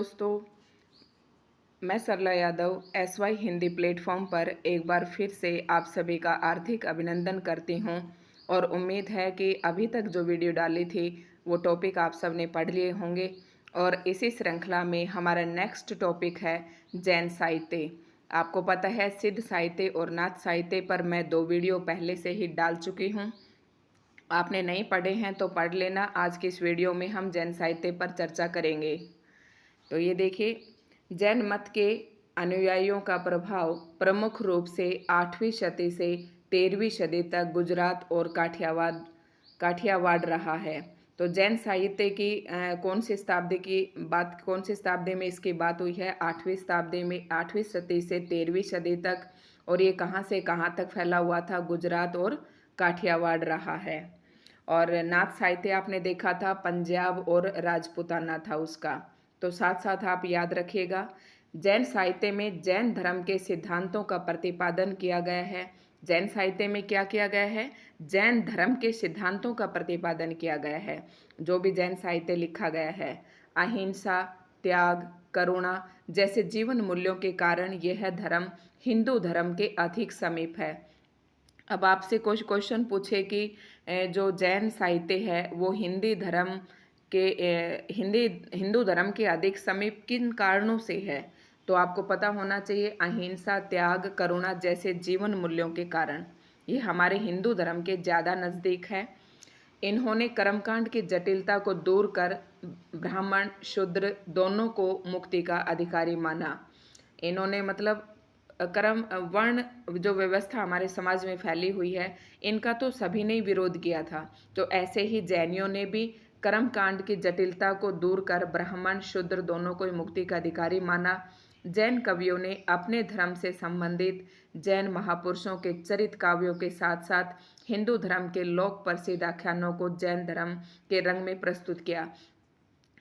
दोस्तों, मैं सरला Yadav SY Hindi platform पर एक बार फिर से आप सभी का हार्दिक अभिनंदन करती हूं और उम्मीद है कि अभी तक जो वीडियो डाली थी वो टॉपिक आप सब ने पढ़ लिए होंगे। और इसी श्रृंखला में हमारा नेक्स्ट टॉपिक है जैन साहित्य। आपको पता है सिद्ध साहित्य और नाथ साहित्य पर मैं 2 वीडियो पहले से ही डाल चुकी हूँ। आपने नहीं पढ़े हैं तो पढ़ लेना। आज की इस वीडियो में हम जैन साहित्य पर चर्चा करेंगे। तो ये देखिए, जैन मत के अनुयायियों का प्रभाव प्रमुख रूप से 8वीं शती से 13वीं सदी तक गुजरात और काठियावाड़ रहा है। तो जैन साहित्य की कौन सी शताब्दी में इसकी बात हुई है? 8वीं शताब्दी में, 8वीं सदी से 13वीं सदी तक। और ये कहाँ से कहाँ तक फैला हुआ था? गुजरात और काठियावाड़ रहा है। और नाथ साहित्य आपने देखा था पंजाब और राजपूताना था उसका। तो साथ साथ आप याद रखिएगा, जैन साहित्य में जैन धर्म के सिद्धांतों का प्रतिपादन किया गया है। जैन साहित्य में क्या किया गया है? जैन धर्म के सिद्धांतों का प्रतिपादन किया गया है। जो भी जैन साहित्य लिखा गया है, अहिंसा, त्याग, करुणा जैसे जीवन मूल्यों के कारण यह धर्म हिंदू धर्म के अधिक समीप है। अब आपसे कुछ क्वेश्चन पूछे कि जो जैन साहित्य है वो हिंदू धर्म के अधिक समीप किन कारणों से है? तो आपको पता होना चाहिए, अहिंसा, त्याग, करुणा जैसे जीवन मूल्यों के कारण ये हमारे हिंदू धर्म के ज़्यादा नज़दीक है। इन्होंने कर्मकांड की जटिलता को दूर कर ब्राह्मण शूद्र दोनों को मुक्ति का अधिकारी माना। इन्होंने मतलब कर्म वर्ण जो व्यवस्था हमारे समाज में फैली हुई है, इनका तो सभी ने विरोध किया था। तो ऐसे ही जैनियों ने भी कर्म कांड की जटिलता को दूर कर ब्राह्मण शूद्र दोनों को मुक्ति का अधिकारी माना। जैन कवियों ने अपने धर्म से संबंधित जैन महापुरुषों के चरित काव्यों के साथ साथ हिंदू धर्म के लोक प्रसिद्ध आख्यानों को जैन धर्म के रंग में प्रस्तुत किया।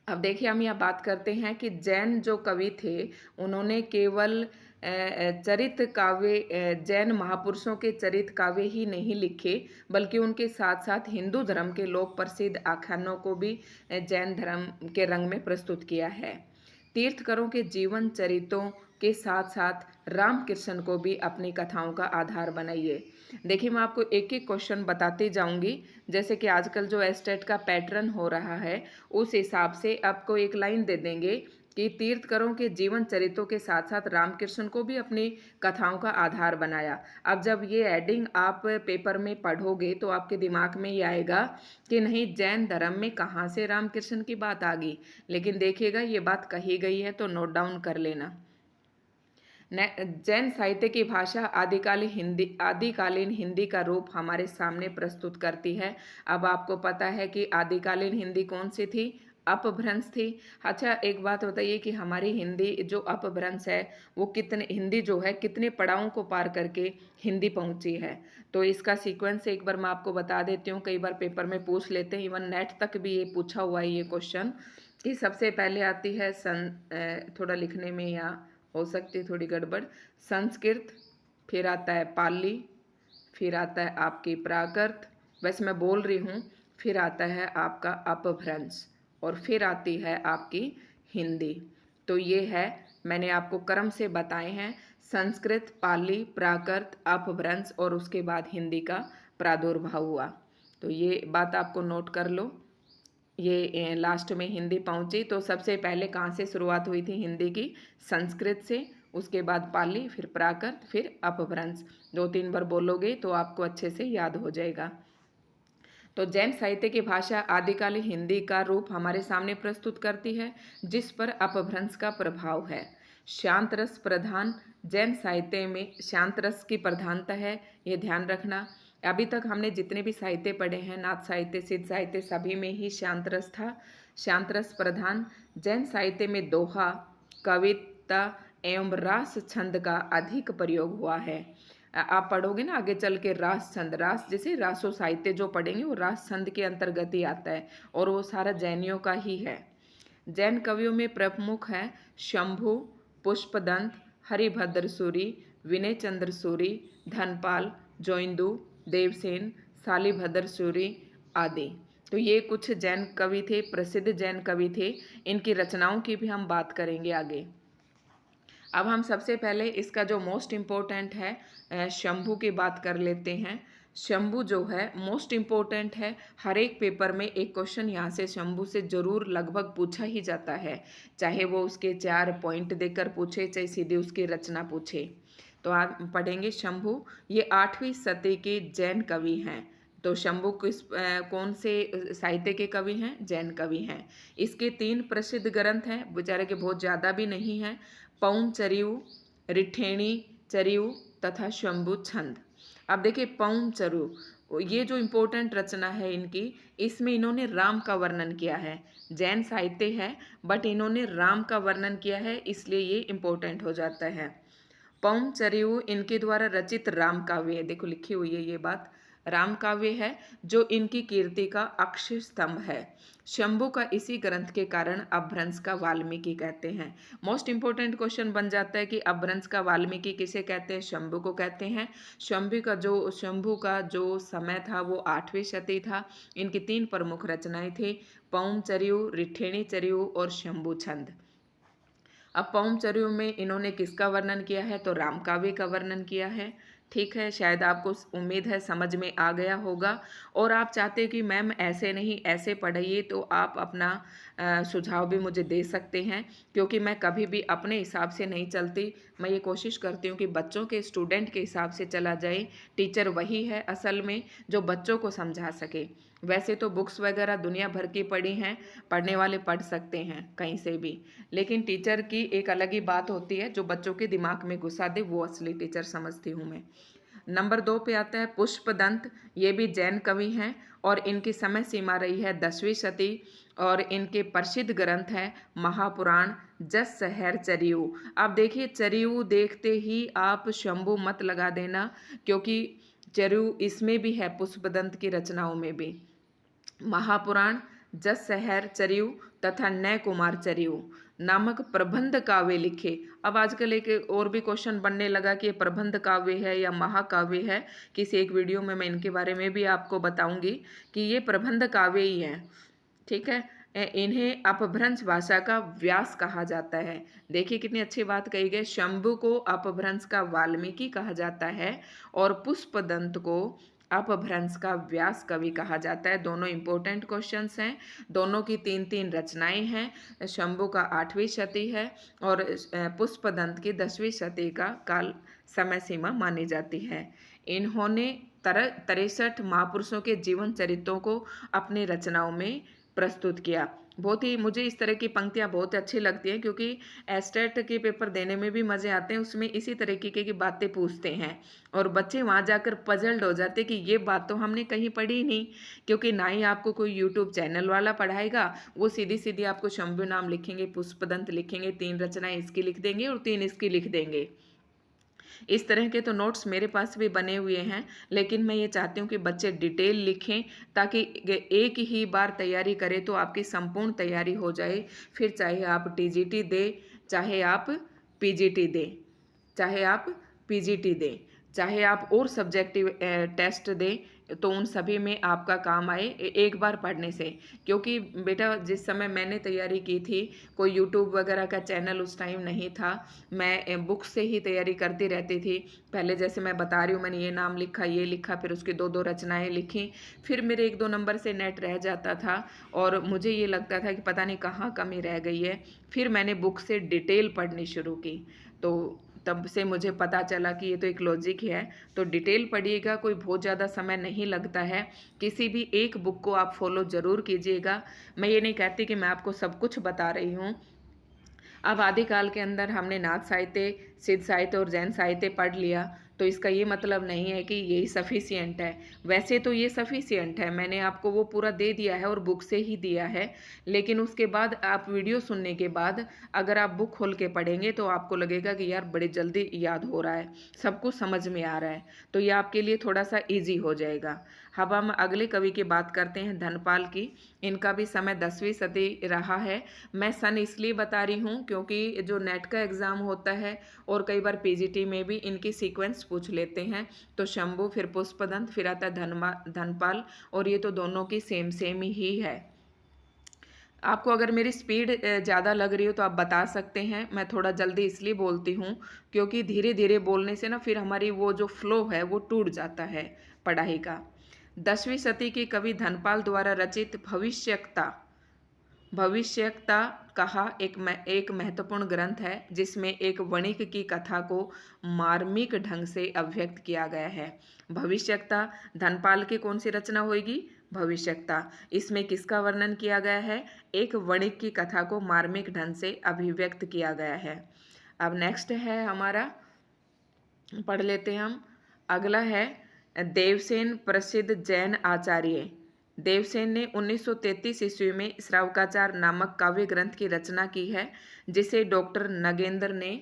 अब देखिए, हम यह बात करते हैं कि जैन जो कवि थे उन्होंने केवल चरित काव्य, जैन महापुरुषों के चरित काव्य ही नहीं लिखे, बल्कि उनके साथ साथ हिंदू धर्म के लोक प्रसिद्ध आख्यानों को भी जैन धर्म के रंग में प्रस्तुत किया है। तीर्थकरों के जीवन चरित्रों के साथ साथ रामकृष्ण को भी अपनी कथाओं का आधार बनाइए। देखिए, मैं आपको एक एक क्वेश्चन बताती जाऊंगी। जैसे कि आजकल जो एस्टेट का पैटर्न हो रहा है, उस हिसाब से आपको एक लाइन दे देंगे कि तीर्थकरों के जीवन चरित्रों के साथ साथ रामकृष्ण को भी अपनी कथाओं का आधार बनाया। अब जब ये एडिंग आप पेपर में पढ़ोगे तो आपके दिमाग में ये आएगा कि नहीं, जैन धर्म में कहाँ से रामकृष्ण की बात आ गई। लेकिन देखिएगा, ये बात कही गई है तो नोट डाउन कर लेना। जैन साहित्य की भाषा आदिकालीन हिंदी का रूप हमारे सामने प्रस्तुत करती है। अब आपको पता है कि आदिकालीन हिंदी कौन सी थी? अपभ्रंश थी। अच्छा, एक बात बताइए कि हमारी हिंदी जो अपभ्रंश है वो हिंदी जो है कितने पड़ावों को पार करके हिंदी पहुंची है? तो इसका सीक्वेंस एक बार मैं आपको बता देती हूँ। कई बार पेपर में पूछ लेते हैं, इवन नेट तक भी ये पूछा हुआ है ये क्वेश्चन, कि सबसे पहले आती है थोड़ा लिखने में यहाँ हो सकती है थोड़ी गड़बड़, संस्कृत, फिर आता है पाली, फिर आता है आपकी प्राकृत, वैसे मैं बोल रही हूँ, फिर आता है आपका अपभ्रंश और फिर आती है आपकी हिंदी। तो ये है, मैंने आपको क्रम से बताए हैं, संस्कृत, पाली, प्राकृत, अपभ्रंश और उसके बाद हिंदी का प्रादुर्भाव हुआ। तो ये बात आपको नोट कर लो। ये लास्ट में हिंदी पहुंची। तो सबसे पहले कहाँ से शुरुआत हुई थी हिंदी की? संस्कृत से, उसके बाद पाली, फिर प्राकृत, फिर अपभ्रंश। 2-3 बार बोलोगे तो आपको अच्छे से याद हो जाएगा। तो जैन साहित्य की भाषा आदिकालीन हिंदी का रूप हमारे सामने प्रस्तुत करती है, जिस पर अपभ्रंश का प्रभाव है। शांत रस प्रधान, जैन साहित्य में शांत रस की प्रधानता है, ये ध्यान रखना। अभी तक हमने जितने भी साहित्य पढ़े हैं, नाथ साहित्य, सिद्ध साहित्य, सभी में ही शांत रस था, शांत रस प्रधान। जैन साहित्य में दोहा, कविता एवं रास छंद का अधिक प्रयोग हुआ है। आप पढ़ोगे ना आगे चल के, रास छंद, रास जैसे रासो साहित्य जो पढ़ेंगे वो रास छंद के अंतर्गत ही आता है और वो सारा जैनियों का ही है। जैन कवियों में प्रमुख है शंभु, पुष्पदंत, हरिभद्र सूरी, विनय चंद्र सूरी, धनपाल, जोइंदू, देवसेन, शालिभद्र सूरी आदि। तो ये कुछ जैन कवि थे, प्रसिद्ध जैन कवि थे। इनकी रचनाओं की भी हम बात करेंगे आगे। अब हम सबसे पहले इसका जो मोस्ट इम्पोर्टेंट है शंभू की बात कर लेते हैं। शंभू जो है मोस्ट इम्पोर्टेंट है। हर एक पेपर में एक क्वेश्चन यहाँ से शंभू से जरूर लगभग पूछा ही जाता है, चाहे वो उसके 4 पॉइंट देकर पूछे, चाहे सीधे उसकी रचना पूछे। तो आज पढ़ेंगे शंभू। ये 8वीं सदी के जैन कवि हैं। तो शंभू कौन से साहित्य के कवि हैं? जैन कवि हैं। इसके 3 प्रसिद्ध ग्रंथ हैं, बेचारे के बहुत ज़्यादा भी नहीं हैं। पौम चरियु, रिठेणी चरियु तथा शंभु छंद। अब देखिए पौम चरु, ये जो इम्पोर्टेंट रचना है इनकी, इसमें इन्होंने राम का वर्णन किया है। जैन साहित्य है बट इन्होंने राम का वर्णन किया है, इसलिए ये इम्पोर्टेंट हो जाता है। पौम चरियु इनके द्वारा रचित राम काव्य है। देखो लिखी हुई है ये बात, राम काव्य है जो इनकी कीर्ति का अक्षय स्तंभ है। शंभू का इसी ग्रंथ के कारण अपभ्रंश का वाल्मीकि कहते हैं। मोस्ट इंपोर्टेंट क्वेश्चन बन जाता है कि अपभ्रंश का वाल्मीकि किसे कहते हैं? शंभू को कहते हैं। शंभू का जो समय था वो 8वीं शती था। इनकी 3 प्रमुख रचनाएं थी, पौम चरियु, रिठेणी चरियु और शंभु छंद। अब पौम चरियु में इन्होंने किसका वर्णन किया है? तो राम काव्य का वर्णन किया है। ठीक है, शायद आपको उम्मीद है समझ में आ गया होगा। और आप चाहते हैं कि मैम ऐसे नहीं ऐसे पढ़ाइए, तो आप अपना सुझाव भी मुझे दे सकते हैं, क्योंकि मैं कभी भी अपने हिसाब से नहीं चलती। मैं ये कोशिश करती हूँ कि बच्चों के, स्टूडेंट के हिसाब से चला जाए। टीचर वही है असल में जो बच्चों को समझा सके। वैसे तो बुक्स वगैरह दुनिया भर की पढ़ी हैं, पढ़ने वाले पढ़ सकते हैं कहीं से भी, लेकिन टीचर की एक अलग ही बात होती है, जो बच्चों के दिमाग में घुसा दे वो असली टीचर समझती हूँ मैं। नंबर 2 पे आता है पुष्पदंत। ये भी जैन कवि हैं और इनकी समय सीमा रही है 10वीं शती और इनके प्रसिद्ध ग्रंथ हैं महापुराण, जस सहर चरियु। अब देखिए चरियु देखते ही आप शंभू मत लगा देना, क्योंकि चरियु इसमें भी है, पुष्पदंत की रचनाओं में भी। महापुराण, जस सहर चरियु तथा नय कुमार चरियु नामक प्रबंध काव्य लिखे। अब आजकल एक और भी क्वेश्चन बनने लगा कि ये प्रबंध काव्य है या महाकाव्य है। किसी एक वीडियो में मैं इनके बारे में भी आपको बताऊंगी कि ये प्रबंध काव्य ही है। ठीक है, इन्हें अपभ्रंश भाषा का व्यास कहा जाता है। देखिए कितनी अच्छी बात कही गई। शंभु को अपभ्रंश का वाल्मीकि कहा जाता है और पुष्पदंत को अपभ्रंश का व्यास कवि कहा जाता है। दोनों इंपॉर्टेंट क्वेश्चंस हैं। दोनों की 3-3 रचनाएं हैं। शंभु का 8वीं शती है और पुष्पदंत की 10वीं शती का काल समय सीमा मानी जाती है। इन्होंने 63 महापुरुषों के जीवन चरित्रों को अपनी रचनाओं में प्रस्तुत किया। बहुत ही मुझे इस तरह की पंक्तियाँ बहुत अच्छी लगती हैं, क्योंकि एस्टेट के पेपर देने में भी मज़े आते हैं। उसमें इसी तरीके की बातें पूछते हैं और बच्चे वहाँ जाकर पजल्ड हो जाते हैं कि ये बात तो हमने कहीं पढ़ी ही नहीं, क्योंकि ना ही आपको कोई यूट्यूब चैनल वाला पढ़ाएगा। वो सीधी सीधी आपको शंभु नाम लिखेंगे, पुष्पदंत लिखेंगे, 3 रचनाएं इसकी लिख देंगे और 3 इसकी लिख देंगे। इस तरह के तो नोट्स मेरे पास भी बने हुए हैं, लेकिन मैं ये चाहती हूँ कि बच्चे डिटेल लिखें, ताकि एक ही बार तैयारी करें तो आपकी संपूर्ण तैयारी हो जाए। फिर चाहे आप टीजीटी दें, चाहे आप पीजीटी दें, चाहे आप पीजीटी दें, चाहे आप और सब्जेक्टिव टेस्ट दें, तो उन सभी में आपका काम आए एक बार पढ़ने से। क्योंकि बेटा जिस समय मैंने तैयारी की थी, कोई यूट्यूब वगैरह का चैनल उस टाइम नहीं था। मैं बुक से ही तैयारी करती रहती थी। पहले जैसे मैं बता रही हूँ, मैंने ये नाम लिखा, ये लिखा, फिर उसकी 2-2 रचनाएं लिखी। फिर मेरे 1-2 नंबर से नेट रह जाता था और मुझे ये लगता था कि पता नहीं कहाँ कमी रह गई है। फिर मैंने बुक से डिटेल पढ़नी शुरू की, तो तब से मुझे पता चला कि ये तो एक लॉजिक है। तो डिटेल पढ़िएगा, कोई बहुत ज़्यादा समय नहीं लगता है। किसी भी एक बुक को आप फॉलो ज़रूर कीजिएगा। मैं ये नहीं कहती कि मैं आपको सब कुछ बता रही हूँ। अब आदिकाल के अंदर हमने नाथ साहित्य, सिद्ध साहित्य और जैन साहित्य पढ़ लिया, तो इसका ये मतलब नहीं है कि यही सफिशिएंट है। वैसे तो ये सफिशिएंट है, मैंने आपको वो पूरा दे दिया है और बुक से ही दिया है। लेकिन उसके बाद आप वीडियो सुनने के बाद अगर आप बुक खोल के पढ़ेंगे तो आपको लगेगा कि यार बड़े जल्दी याद हो रहा है, सब कुछ समझ में आ रहा है, तो ये आपके लिए थोड़ा सा ईजी हो जाएगा। अब हम अगले कवि की बात करते हैं, धनपाल की। इनका भी समय 10वीं सदी रहा है। मैं सन इसलिए बता रही हूँ क्योंकि जो नेट का एग्ज़ाम होता है और कई बार पीजीटी में भी इनकी सीक्वेंस पूछ लेते हैं। तो शंभु, फिर पुष्पदंत, फिर आता है धनपाल, और ये तो दोनों की सेम सेम ही है। आपको अगर मेरी स्पीड ज़्यादा लग रही हो तो आप बता सकते हैं। मैं थोड़ा जल्दी इसलिए बोलती हूँ क्योंकि धीरे धीरे बोलने से ना फिर हमारी वो जो फ्लो है वो टूट जाता है पढ़ाई का। 10वीं सदी के कवि धनपाल द्वारा रचित भविष्यकता कहा एक महत्वपूर्ण ग्रंथ है जिसमें एक वणिक की कथा को मार्मिक ढंग से अभिव्यक्त किया गया है। भविष्यकता धनपाल की कौन सी रचना होगी? भविष्यकता। इसमें किसका वर्णन किया गया है? एक वणिक की कथा को मार्मिक ढंग से अभिव्यक्त किया गया है। अब नेक्स्ट है हमारा, पढ़ लेते हैं हम। अगला है देवसेन, प्रसिद्ध जैन आचार्य। देवसेन ने 1933 ईस्वी में श्रावकाचार नामक काव्य ग्रंथ की रचना की है जिसे डॉक्टर नगेंद्र ने,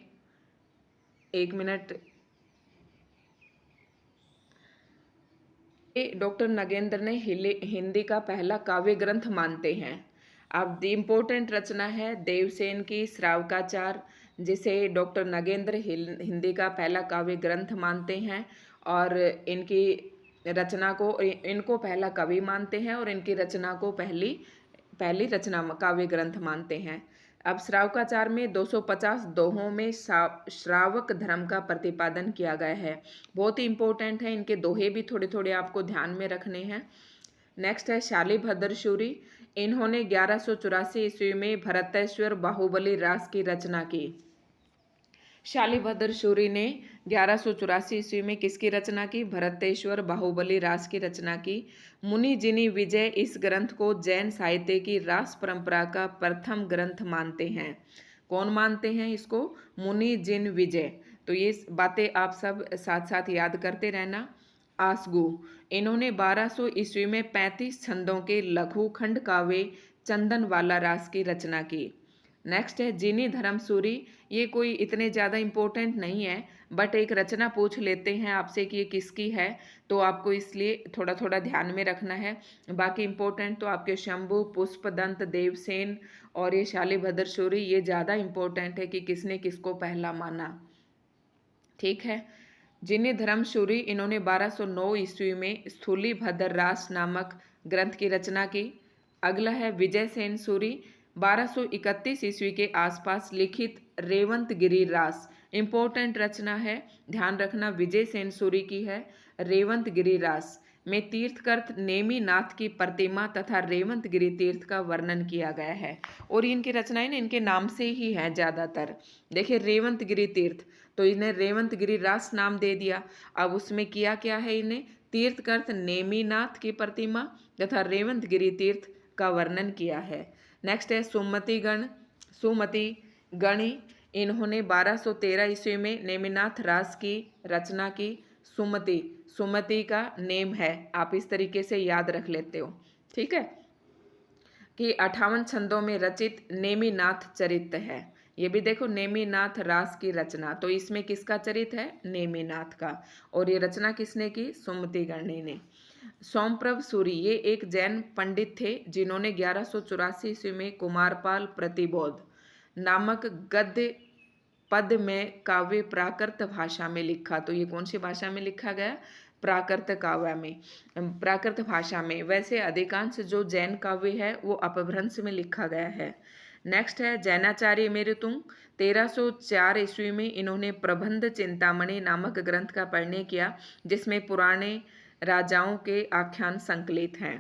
एक मिनट, डॉक्टर नगेंद्र ने हिंदी का पहला काव्य ग्रंथ मानते हैं। अब इम्पोर्टेंट रचना है देवसेन की श्रावकाचार, जिसे डॉक्टर नगेंद्र हिंदी का पहला काव्य ग्रंथ मानते हैं और इनकी रचना को, इनको पहला कवि मानते हैं और इनकी रचना को पहली रचना काव्य ग्रंथ मानते हैं। अब श्रावकाचार में 250 दोहों में श्रावक धर्म का प्रतिपादन किया गया है। बहुत ही इंपॉर्टेंट है, इनके दोहे भी थोड़े थोड़े आपको ध्यान में रखने हैं। नेक्स्ट है शालिभद्र शूरी। इन्होंने 1184 ईस्वी में भरतेश्वर बाहुबली रास की रचना की। शालिभद्र शूरी ने 1184 ईस्वी में किसकी रचना की? भरतेश्वर बाहुबली रास की रचना की। मुनि जिनी विजय इस ग्रंथ को जैन साहित्य की रास परंपरा का प्रथम ग्रंथ मानते हैं। कौन मानते हैं इसको? मुनि जिन विजय। तो ये बातें आप सब साथ साथ याद करते रहना। आसगु, इन्होंने 1200 ईस्वी में 35 छंदों के लघु खंड काव्य चंदनवाला रास की रचना की। नेक्स्ट है जिनी धर्मसूरी। ये कोई इतने ज़्यादा इम्पोर्टेंट नहीं है, बट एक रचना पूछ लेते हैं आपसे कि ये किसकी है, तो आपको इसलिए थोड़ा थोड़ा ध्यान में रखना है। बाकी इम्पोर्टेंट तो आपके शंभु, पुष्पदंत, देवसेन और ये शालिभद्र शूरी, ये ज़्यादा इम्पोर्टेंट है कि किसने किसको पहला माना। ठीक है। जिनी धर्मसूरी, इन्होंने 1209 ईस्वी में स्थूलीभद्र रास नामक ग्रंथ की रचना की। अगला है विजय सेन सूरी। 1231 ईस्वी के आसपास लिखित रेवंतगिरी रास, इंपॉर्टेंट रचना है, ध्यान रखना, विजय सेन सूरी की है। रेवंतगिरी रास में तीर्थकर्त नेमिनाथ की प्रतिमा तथा रेवंतगिरी तीर्थ का वर्णन किया गया है और इनकी रचनाएं ना इनके नाम से ही हैं ज़्यादातर। देखिए रेवंतगिरी तीर्थ, तो इन्हें रेवंतगिरी रास नाम दे दिया। अब उसमें किया क्या है, इन्हें तीर्थकर्त नेमिनाथ की प्रतिमा तथा रेवंतगिरी तीर्थ का वर्णन किया है। नेक्स्ट है सुमति गणी। इन्होंने 1213 ईस्वी में नेमिनाथ रास की रचना की। सुमति का नेम है, आप इस तरीके से याद रख लेते हो। ठीक है कि 58 छंदों में रचित नेमिनाथ चरित है। ये भी देखो नेमिनाथ रास की रचना, तो इसमें किसका चरित है? नेमिनाथ का। और ये रचना किसने की? सुमति गणी ने। सोमप्रभ सूरी, ये एक जैन पंडित थे जिन्होंने 1184 ईस्वी में कुमारपाल प्रतिबोध नामक गद्य पद में काव्य प्राकृत भाषा में लिखा। तो ये कौन सी भाषा में लिखा गया? प्राकृत काव्य में, प्राकृत भाषा में। वैसे अधिकांश जो जैन काव्य है वो अपभ्रंश में लिखा गया है। नेक्स्ट है जैनाचार्य मेरुतुंग। 1304 ईस्वी में इन्होंने प्रबंध चिंतामणि नामक ग्रंथ का परिणय किया जिसमें पुराने राजाओं के आख्यान संकलित हैं।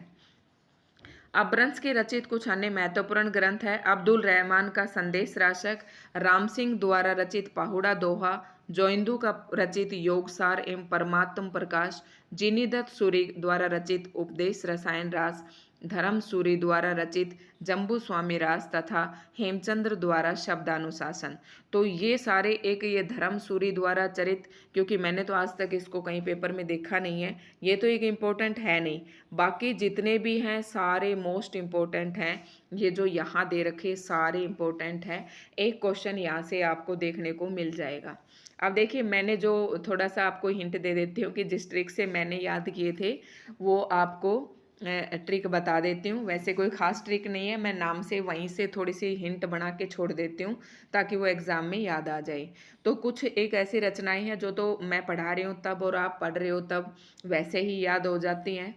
अपभ्रंश के रचित कुछ अन्य महत्वपूर्ण ग्रंथ है अब्दुल रहमान का संदेश राशक, राम सिंह द्वारा रचित पाहुड़ा दोहा, जोइंदू का रचित योगसार एवं परमात्म प्रकाश, जिनी दत्त सूरी द्वारा रचित उपदेश रसायन रास, धर्मसूरी द्वारा रचित जम्बू स्वामी रास तथा हेमचंद्र द्वारा शब्दानुशासन। तो ये सारे एक ये धर्मसूरी द्वारा चरित, क्योंकि मैंने तो आज तक इसको कहीं पेपर में देखा नहीं है, ये तो एक इम्पोर्टेंट है नहीं, बाकी जितने भी हैं सारे मोस्ट इम्पोर्टेंट हैं। ये जो यहाँ दे रखे सारे इम्पोर्टेंट हैं, एक क्वेश्चन यहाँ से आपको देखने को मिल जाएगा। अब देखिए, मैंने जो थोड़ा सा आपको हिंट दे देती हूँ कि जिस ट्रिक से मैंने याद किए थे वो आपको ट्रिक बता देती हूँ। वैसे कोई ख़ास ट्रिक नहीं है, मैं नाम से वहीं से थोड़ी सी हिंट बना के छोड़ देती हूँ ताकि वो एग्ज़ाम में याद आ जाए। तो कुछ एक ऐसी रचनाएं हैं जो तो मैं पढ़ा रही हूँ तब और आप पढ़ रहे हो तब वैसे ही याद हो जाती हैं,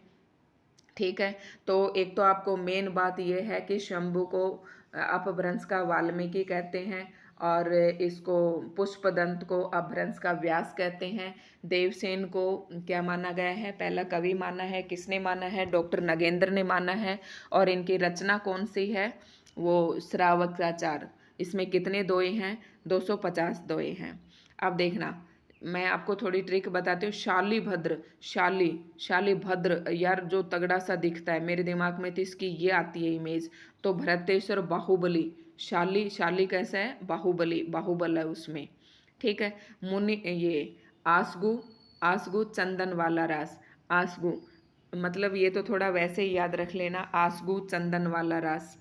ठीक है। तो एक तो आपको मेन बात यह है कि शंभु को अपभ्रंश का वाल्मीकि कहते हैं, और इसको पुष्पदंत को अपभ्रंश का व्यास कहते हैं। देवसेन को क्या माना गया है, पहला कवि माना है, किसने माना है, डॉक्टर नगेंद्र ने माना है। और इनकी रचना कौन सी है, वो श्रावकाचार। इसमें कितने दोहे हैं, 250 दोहे हैं। अब देखना, मैं आपको थोड़ी ट्रिक बताती हूँ। शालीभद्र, शालीभद्र यार जो तगड़ा सा दिखता है, मेरे दिमाग में तो इसकी ये आती है इमेज। तो भरतेश्वर बाहुबली, शाली कैसा है, बाहुबल है उसमें, ठीक है। मुनि ये आसगु, आसगु चंदन वाला रास, आसगु मतलब ये तो थोड़ा वैसे ही याद रख लेना, आसगु चंदन वाला रास।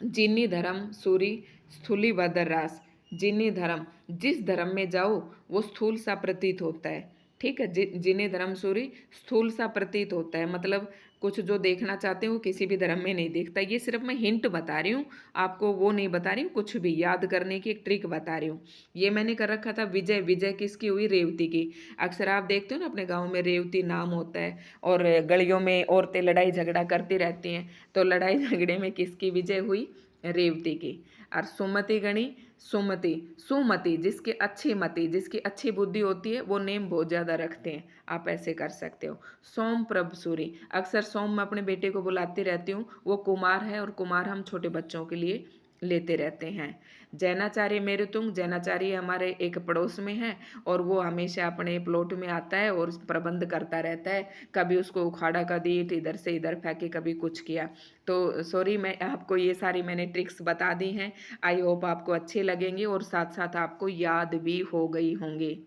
जिनी धर्म सूरी स्थूली बदर रास, जिनी धर्म, जिस धर्म में जाओ वो स्थूल सा प्रतीत होता है, ठीक है। जिन्हें धर्म सूरी स्थूल सा प्रतीत होता है, मतलब कुछ जो देखना चाहते हैं वो किसी भी धर्म में नहीं दिखता। ये सिर्फ मैं हिंट बता रही हूँ आपको, वो नहीं बता रही हूँ, कुछ भी याद करने की एक ट्रिक बता रही हूँ। ये मैंने कर रखा था विजय, विजय किसकी हुई, रेवती की। अक्सर आप देखते हो ना अपने गाँव में रेवती नाम होता है, और गलियों में औरतें लड़ाई झगड़ा करती रहती हैं, तो लड़ाई झगड़े में किसकी विजय हुई, रेवती की। और सुमति गणी, सुमति, सुमति जिसकी अच्छी मति, जिसकी अच्छी बुद्धि होती है वो नेम बहुत ज़्यादा रखते हैं, आप ऐसे कर सकते हो। सोम प्रभ सूरी, अक्सर सोम मैं अपने बेटे को बुलाती रहती हूँ, वो कुमार है और कुमार हम छोटे बच्चों के लिए लेते रहते हैं। जैनाचार्य मेरुतुंग, जैनाचार्य हमारे एक पड़ोस में है और वो हमेशा अपने प्लॉट में आता है और प्रबंध करता रहता है, कभी उसको उखाड़ा का दी इधर से इधर फेंके, कभी कुछ किया। तो सॉरी, मैं आपको ये सारी मैंने ट्रिक्स बता दी हैं, आई होप आपको अच्छे लगेंगे और साथ साथ आपको याद भी हो गई होंगी।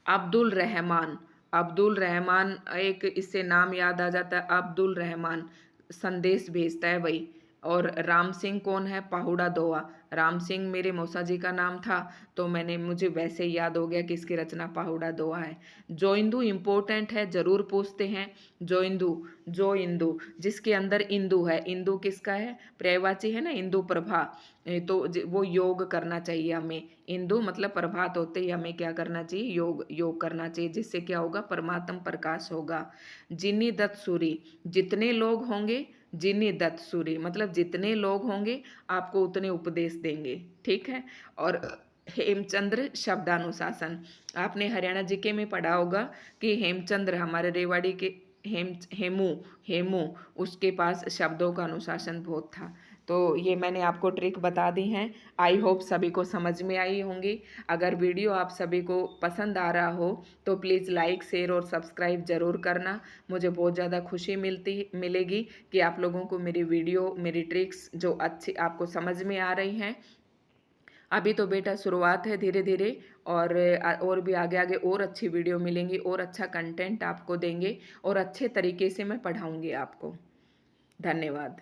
अब्दुल रहमान, अब्दुल रहमान एक इससे नाम याद आ जाता है, अब्दुल रहमान संदेश भेजता है भाई। और राम सिंह कौन है, पाहुड़ा दोआ, राम सिंह मेरे मौसा जी का नाम था, तो मुझे वैसे ही याद हो गया कि इसकी रचना पाहुड़ा दोआ है। जोइंदू इम्पोर्टेंट है, जरूर पूछते हैं। जोइंदू, जो इंदु जिसके अंदर इंदु है, इंदु किसका है, पर्यायवाची है ना, इंदु प्रभा। तो वो योग करना चाहिए हमें, इंदु मतलब प्रभात होते ही हमें क्या करना चाहिए, योग, योग करना चाहिए, जिससे क्या होगा, परमात्म प्रकाश होगा। जिन्नी दत्त सूरी, जितने लोग होंगे, जिन्नी दत्त सूरी मतलब जितने लोग होंगे आपको उतने उपदेश देंगे, ठीक है। और हेमचंद्र शब्दानुशासन, आपने हरियाणा जीके में पढ़ा होगा कि हेमचंद्र हमारे रेवाड़ी के हेमू, हेमू उसके पास शब्दों का अनुशासन बहुत था। तो ये मैंने आपको ट्रिक बता दी हैं, आई होप सभी को समझ में आई होंगी। अगर वीडियो आप सभी को पसंद आ रहा हो तो प्लीज़ लाइक, शेयर और सब्सक्राइब ज़रूर करना, मुझे बहुत ज़्यादा खुशी मिलेगी कि आप लोगों को मेरी वीडियो, मेरी ट्रिक्स जो अच्छी आपको समझ में आ रही हैं। अभी तो बेटा शुरुआत है, धीरे धीरे और भी आगे आगे और अच्छी वीडियो मिलेंगी और अच्छा कंटेंट आपको देंगे और अच्छे तरीके से मैं पढ़ाऊँगी आपको। धन्यवाद।